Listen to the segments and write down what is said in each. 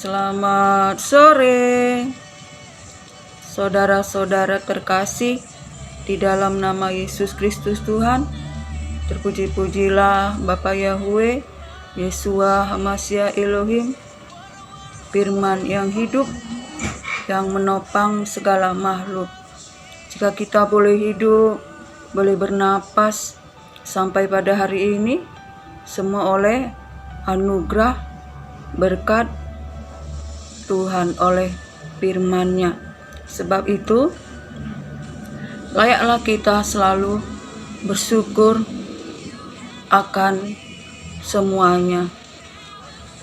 Selamat sore, saudara-saudara terkasih di dalam nama Yesus Kristus Tuhan. Terpuji-pujilah Bapa Yahweh, Yeshua Hamasya Elohim, firman yang hidup, yang menopang segala makhluk. Jika kita boleh hidup, boleh bernapas sampai pada hari ini, semua oleh anugerah berkat Tuhan, oleh firman-Nya. Sebab itu layaklah kita selalu bersyukur akan semuanya.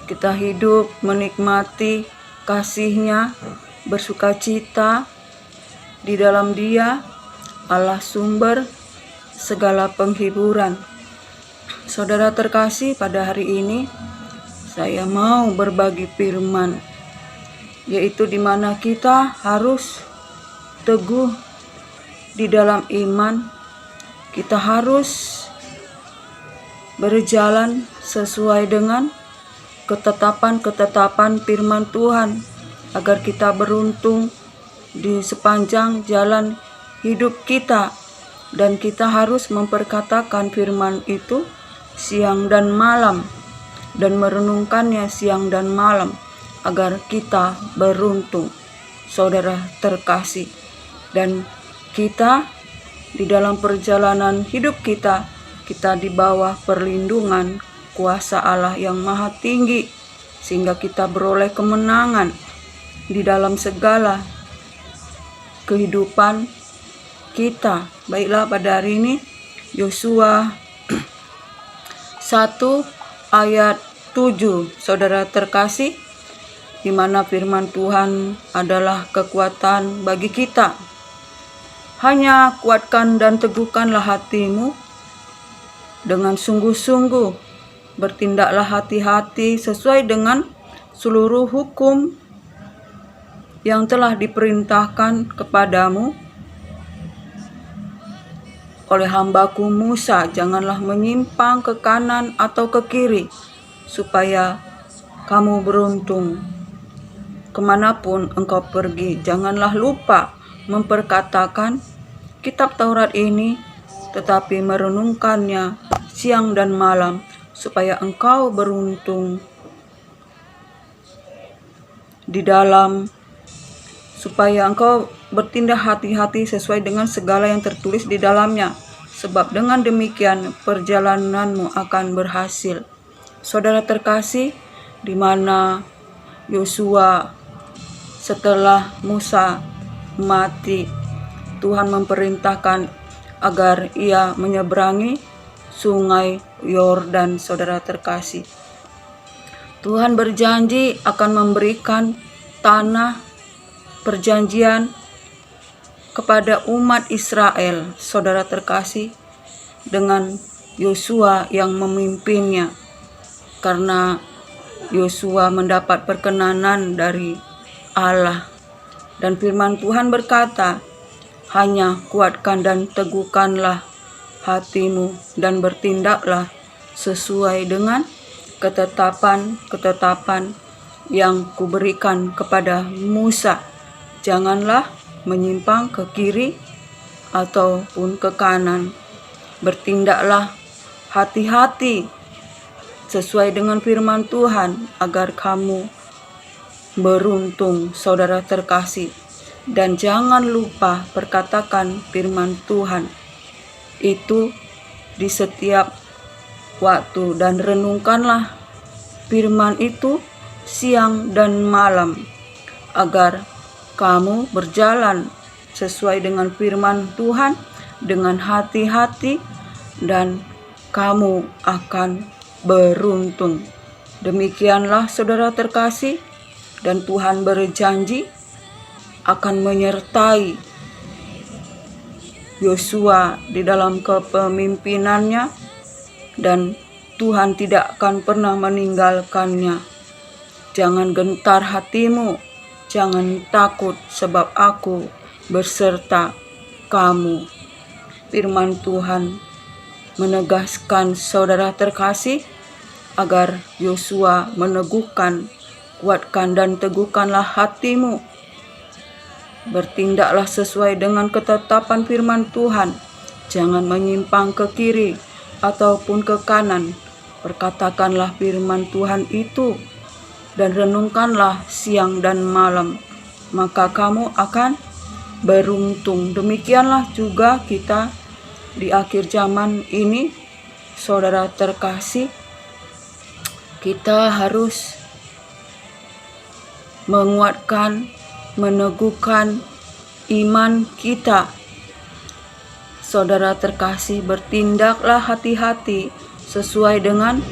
Kita hidup menikmati kasih-Nya, bersukacita di dalam Dia, Allah sumber segala penghiburan. Saudara terkasih, pada hari ini saya mau berbagi firman, yaitu di mana kita harus teguh di dalam iman. Kita harus berjalan sesuai dengan ketetapan-ketetapan firman Tuhan, agar kita beruntung di sepanjang jalan hidup kita. Dan kita harus memperkatakan firman itu siang dan malam, dan merenungkannya siang dan malam, agar kita beruntung, saudara terkasih. Dan kita di dalam perjalanan hidup kita di bawah perlindungan kuasa Allah yang maha tinggi, sehingga kita beroleh kemenangan di dalam segala kehidupan kita. Baiklah, pada hari ini Yosua 1 ayat 7, saudara terkasih, di mana firman Tuhan adalah kekuatan bagi kita. Hanya kuatkan dan teguhkanlah hatimu dengan sungguh-sungguh. Bertindaklah hati-hati sesuai dengan seluruh hukum yang telah diperintahkan kepadamu oleh hambaku Musa. Janganlah menyimpang ke kanan atau ke kiri, supaya kamu beruntung kemanapun engkau pergi. Janganlah lupa memperkatakan kitab Taurat ini, tetapi merenungkannya siang dan malam, supaya engkau beruntung supaya engkau bertindak hati-hati sesuai dengan segala yang tertulis di dalamnya. Sebab dengan demikian perjalananmu akan berhasil. Saudara terkasih, di mana Yosua setelah Musa mati, Tuhan memerintahkan agar ia menyeberangi sungai Yordan. Saudara terkasih, Tuhan berjanji akan memberikan tanah perjanjian kepada umat Israel, saudara terkasih, dengan Yosua yang memimpinnya. Karena Yosua mendapat perkenanan dari Allah, dan firman Tuhan berkata, hanya kuatkan dan teguhkanlah hatimu, dan bertindaklah sesuai dengan ketetapan-ketetapan yang kuberikan kepada Musa. Janganlah menyimpang ke kiri ataupun ke kanan. Bertindaklah hati-hati sesuai dengan firman Tuhan, agar kamu beruntung, saudara terkasih. Dan jangan lupa perkatakan firman Tuhan itu di setiap waktu, dan renungkanlah firman itu siang dan malam, agar kamu berjalan sesuai dengan firman Tuhan dengan hati-hati, dan kamu akan beruntung. Demikianlah saudara terkasih, dan Tuhan berjanji akan menyertai Yosua di dalam kepemimpinannya, dan Tuhan tidak akan pernah meninggalkannya. Jangan gentar hatimu, jangan takut, sebab aku berserta kamu. Firman Tuhan menegaskan saudara terkasih, agar Yosua meneguhkan kuatkan dan teguhkanlah hatimu. Bertindaklah sesuai dengan ketetapan firman Tuhan. Jangan menyimpang ke kiri ataupun ke kanan. Perkatakanlah firman Tuhan itu dan renungkanlah siang dan malam. Maka kamu akan beruntung. Demikianlah juga kita di akhir zaman ini, saudara terkasih, kita harus menguatkan, meneguhkan iman kita. Saudara terkasih, bertindaklah hati-hati sesuai dengan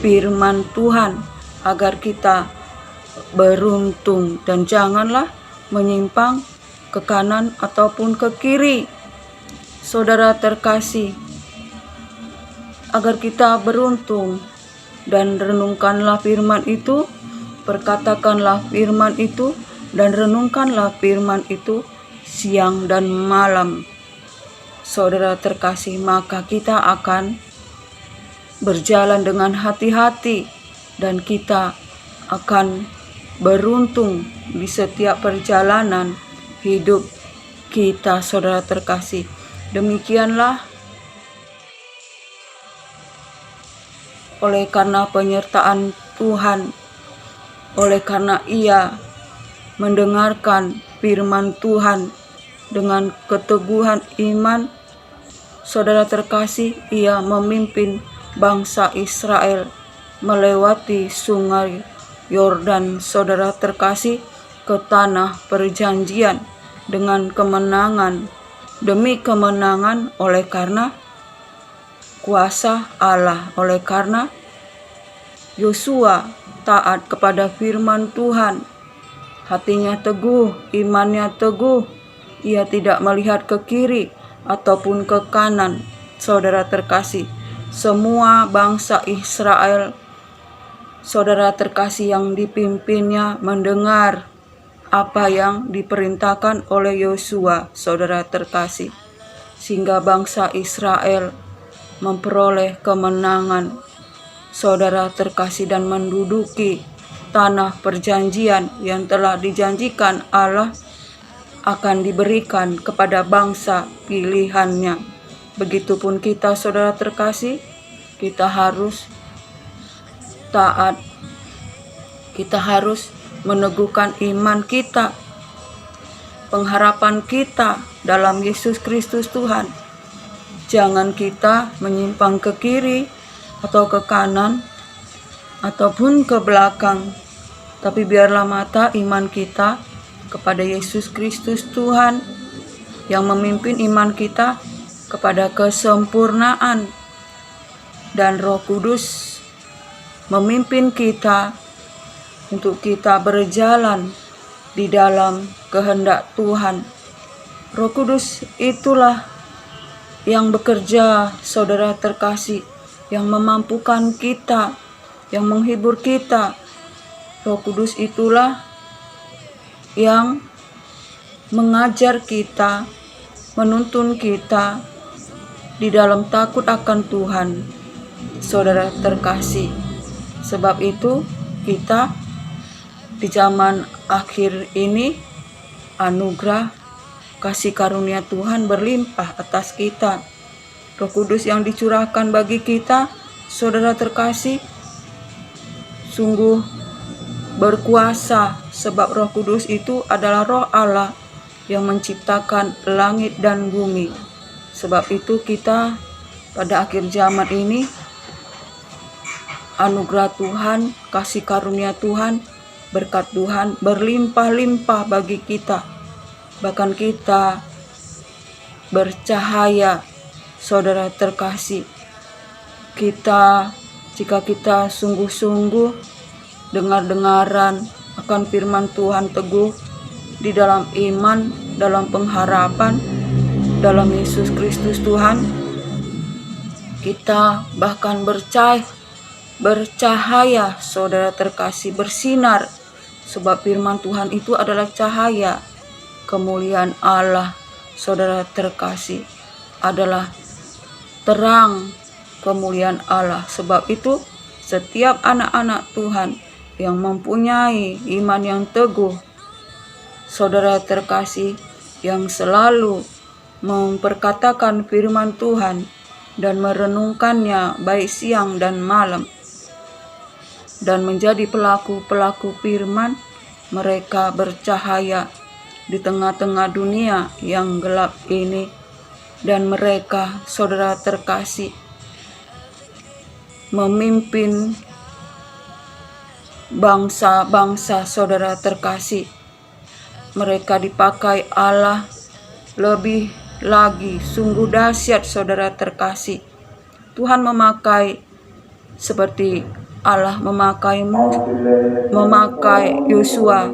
firman Tuhan agar kita beruntung, dan janganlah menyimpang ke kanan ataupun ke kiri. Saudara terkasih, agar kita beruntung, dan renungkanlah firman itu, perkatakanlah firman itu, dan renungkanlah firman itu siang dan malam. Saudara terkasih, maka kita akan berjalan dengan hati-hati dan kita akan beruntung di setiap perjalanan hidup kita, saudara terkasih. Demikianlah, oleh karena penyertaan Tuhan, oleh karena Ia mendengarkan firman Tuhan dengan keteguhan iman, saudara terkasih, Ia memimpin bangsa Israel melewati sungai Yordan, saudara terkasih, ke tanah perjanjian dengan kemenangan demi kemenangan, oleh karena kuasa Allah, oleh karena Yosua taat kepada firman Tuhan. Hatinya teguh, imannya teguh. Ia tidak melihat ke kiri ataupun ke kanan. Saudara terkasih, semua bangsa Israel, saudara terkasih, yang dipimpinnya mendengar apa yang diperintahkan oleh Yosua, saudara terkasih, sehingga bangsa Israel memperoleh kemenangan, saudara terkasih, dan menduduki tanah perjanjian yang telah dijanjikan Allah akan diberikan kepada bangsa pilihannya. Begitupun kita, saudara terkasih, kita harus taat, kita harus meneguhkan iman kita, pengharapan kita dalam Yesus Kristus Tuhan. Jangan kita menyimpang ke kiri atau ke kanan ataupun ke belakang, tapi biarlah mata iman kita kepada Yesus Kristus Tuhan yang memimpin iman kita kepada kesempurnaan, dan Roh Kudus memimpin kita untuk kita berjalan di dalam kehendak Tuhan. Roh Kudus itulah yang bekerja, saudara terkasih, yang memampukan kita, yang menghibur kita. Roh Kudus itulah yang mengajar kita, menuntun kita di dalam takut akan Tuhan, saudara terkasih. Sebab itu kita di zaman akhir ini, anugerah kasih karunia Tuhan berlimpah atas kita. Roh Kudus yang dicurahkan bagi kita, saudara terkasih, sungguh berkuasa, sebab Roh Kudus itu adalah Roh Allah yang menciptakan langit dan bumi. Sebab itu kita pada akhir zaman ini, anugerah Tuhan, kasih karunia Tuhan, berkat Tuhan berlimpah-limpah bagi kita. Bahkan kita bercahaya, saudara terkasih. Jika kita sungguh-sungguh dengar-dengaran akan firman Tuhan, teguh di dalam iman, dalam pengharapan, dalam Yesus Kristus Tuhan, kita bahkan bercahaya, saudara terkasih, bersinar, sebab firman Tuhan itu adalah cahaya. Kemuliaan Allah, saudara terkasih, adalah terang kemuliaan Allah. Sebab itu setiap anak-anak Tuhan yang mempunyai iman yang teguh, saudara terkasih, yang selalu memperkatakan firman Tuhan dan merenungkannya baik siang dan malam, dan menjadi pelaku-pelaku firman. Mereka bercahaya di tengah-tengah dunia yang gelap ini, dan mereka, saudara terkasih, memimpin bangsa-bangsa, saudara terkasih. Mereka dipakai Allah lebih lagi, sungguh dahsyat, saudara terkasih. Tuhan memakai seperti Allah memakaimu, memakai Yosua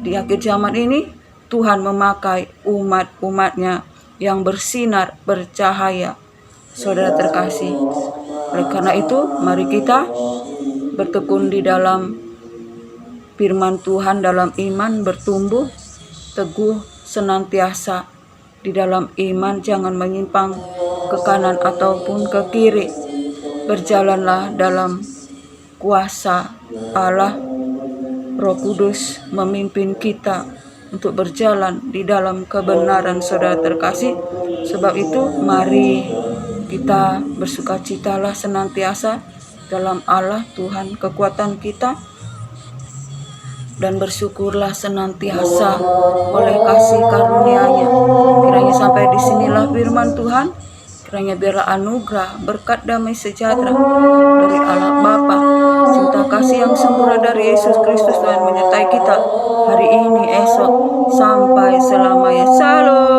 di akhir zaman ini. Tuhan memakai umat-umatnya yang bersinar, bercahaya, saudara terkasih. Oleh karena itu, mari kita bertekun di dalam firman Tuhan, dalam iman, bertumbuh teguh senantiasa di dalam iman, jangan menyimpang ke kanan ataupun ke kiri. Berjalanlah dalam kuasa Allah. Roh Kudus memimpin kita untuk berjalan di dalam kebenaran, saudara terkasih. Sebab itu mari kita bersukacitalah senantiasa dalam Allah Tuhan kekuatan kita, dan bersyukurlah senantiasa oleh kasih karunia-Nya. Kiranya sampai disinilah firman Tuhan. Kiranya biarlah anugerah, berkat, damai sejahtera dari Allah Bapa, cinta kasih yang sempurna dari Yesus Kristus Tuhan menyertai kita hari ini, esok, sampai selamanya. Salam.